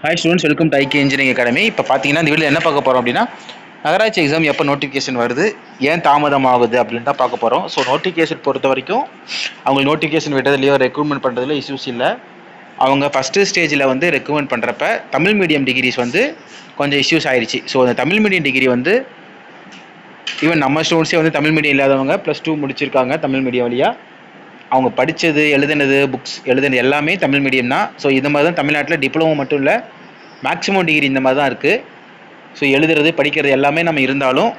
Hi students, welcome to IK engineering academy. இப்போ பார்த்தீங்கன்னா இந்த வீடியோ என்ன பார்க்க போகிறோம் அப்படின்னா, நகராட்சி எக்ஸாம் எப்போ நோட்டிஃபிகேஷன் வருது, ஏன் தாமதம் ஆகுது அப்படின்னு தான் பார்க்க போகிறோம். ஸோ நோட்டிஃபிகேஷன் பொறுத்த வரைக்கும் அவங்க நோட்டிஃபிகேஷன் விட்டதுலையோ ரெக்ரூட்மெண்ட் பண்ணுறதுல இஷ்யூஸ் இல்லை. அவங்க ஃபஸ்ட்டு ஸ்டேஜில் வந்து ரெக்ரூட்மெண்ட் பண்ணுறப்ப தமிழ் மீடியம் டிகிரிஸ் வந்து கொஞ்சம் இஷ்யூஸ் ஆயிடுச்சு. ஸோ அந்த தமிழ் மீடியம் டிகிரி வந்து ஈவன் நம்ம ஸ்டூடெண்ட்ஸே வந்து தமிழ் மீடியம் இல்லாதவங்க +2 முடிச்சிருக்காங்க தமிழ் மீடியம் வழியாக. அவங்க படித்தது, எழுதுனது, புக்ஸ் எழுதுனது எல்லாமே தமிழ் மீடியம் தான். ஸோ இந்த மாதிரி தான் தமிழ்நாட்டில் டிப்ளமோ மட்டும் இல்லை, மேக்ஸிமம் டிகிரி இந்த மாதிரி தான் இருக்குது. ஸோ எழுதுறது, படிக்கிறது எல்லாமே நம்ம இருந்தாலும்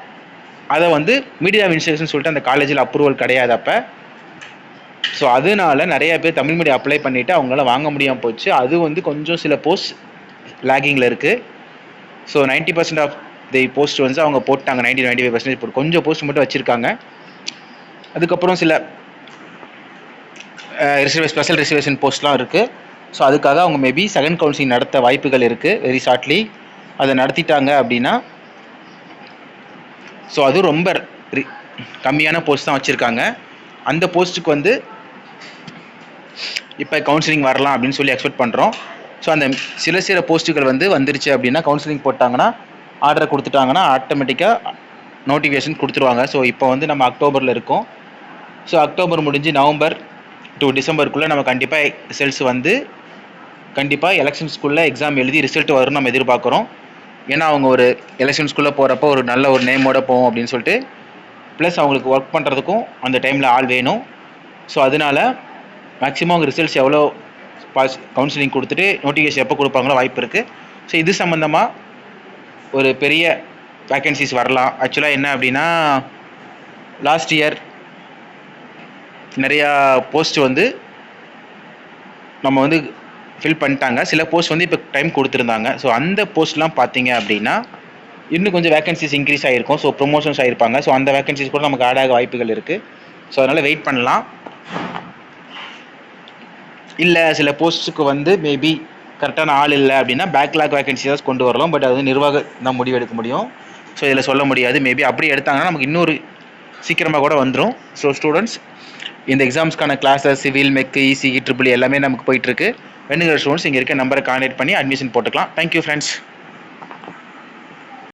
அதை வந்து மீடியம் ஆஃப் இன்ஸ்ட்ரக்ஷன் சொல்லிட்டு அந்த காலேஜில் அப்ரூவல் கிடையாது அப்போ. ஸோ அதனால நிறைய பேர் தமிழ் மீடியம் அப்ளை பண்ணிவிட்டு அவங்களால வாங்க முடியாமல் போச்சு. அது வந்து கொஞ்சம் சில போஸ்ட் லேகிங்கில் இருக்குது. ஸோ 90% ஆஃப் தி போஸ்ட் வந்து அவங்க போட்டாங்க, 95% போட்டு கொஞ்சம் போஸ்ட் மட்டும் வச்சுருக்காங்க. அதுக்கப்புறம் சில ஸ்பெஷல் ரிசர்வேஷன் போஸ்ட்லாம் இருக்குது. ஸோ அதுக்காக அவங்க மேபி செகண்ட் கவுன்சிலிங் நடத்த வாய்ப்புகள் இருக்குது வெரி ஷார்ட்லி. அதை நடத்திட்டாங்க அப்படின்னா ஸோ அது ரொம்ப கம்மியான போஸ்ட் தான் வச்சுருக்காங்க. அந்த போஸ்ட்டுக்கு வந்து இப்போ கவுன்சிலிங் வரலாம் அப்படின்னு சொல்லி எக்ஸ்பெக்ட் பண்ணுறோம். ஸோ அந்த சில போஸ்ட்டுகள் வந்து வந்துருச்சு அப்படின்னா, கவுன்சிலிங் போட்டாங்கன்னா, ஆர்டரை கொடுத்துட்டாங்கன்னா ஆட்டோமேட்டிக்காக நோட்டிஃபிகேஷன் கொடுத்துருவாங்க. ஸோ இப்போ வந்து நம்ம அக்டோபரில் இருக்கோம். ஸோ அக்டோபர் முடிஞ்சு நவம்பர் டு டிசம்பருக்குள்ளே நம்ம கண்டிப்பாக ரிசல்ட்ஸ் வந்து கண்டிப்பாக எலெக்ஷன்ஸ்குள்ளே எக்ஸாம் எழுதி ரிசல்ட் வரும்னு நம்ம எதிர்பார்க்குறோம். ஏன்னா அவங்க ஒரு எலெக்ஷன்ஸ்குள்ளே போகிறப்போ ஒரு நல்ல ஒரு நேமோட போவோம் அப்படின்னு சொல்லிட்டு, ப்ளஸ் அவங்களுக்கு ஒர்க் பண்ணுறதுக்கும் அந்த டைமில் ஆள் வேணும். ஸோ அதனால மேக்ஸிமம் அவங்க ரிசல்ட்ஸ் எவ்வளோ கவுன்சிலிங் கொடுத்துட்டு நோட்டிஃபிகேஷன் எப்போ கொடுப்பாங்களோ வாய்ப்பு இருக்குது. ஸோ இது சம்மந்தமாக ஒரு பெரிய வேக்கன்சிஸ் வரலாம். ஆக்சுவலாக என்ன அப்படின்னா, லாஸ்ட் இயர் நிறையா போஸ்ட் வந்து நம்ம வந்து ஃபில் பண்ணிட்டாங்க. சில போஸ்ட் வந்து இப்போ டைம் கொடுத்துருந்தாங்க. ஸோ அந்த போஸ்ட்லாம் பார்த்தீங்க அப்படின்னா இன்னும் கொஞ்சம் வேக்கன்சிஸ் இன்க்ரீஸ் ஆகிருக்கும். ஸோ ப்ரொமோஷன்ஸ் ஆகிருப்பாங்க. ஸோ அந்த வேக்கன்சிஸ் கூட நமக்கு ஆட் ஆக வாய்ப்புகள் இருக்குது. ஸோ அதனால் வெயிட் பண்ணலாம். இல்லை சில போஸ்ட்டுக்கு வந்து மேபி கரெக்டான ஆள் இல்லை அப்படின்னா பேக்லாக் வேக்கன்சிஸ் கொண்டு வரலாம். பட் அது வந்து நிர்வாகம் தான் முடிவு எடுக்க முடியும். ஸோ இதில் சொல்ல முடியாது. மேபி அப்படி எடுத்தாங்கன்னா நமக்கு இன்னொரு சீக்கிரமாக கூட வந்துடும். ஸோ ஸ்டூடெண்ட்ஸ், இந்த எக்ஸாம்ஸ்க்கான classes civil, mech, EC, triple எல்லாமே நமக்கு போயிட்டுருக்கு. வேணுங்கிற ஸ்டூடெண்ட்ஸ் இங்கே இருக்க நம்பரை கான்டாக்ட் பண்ணி அட்மிஷன் போட்டுக்கலாம். Thank you friends.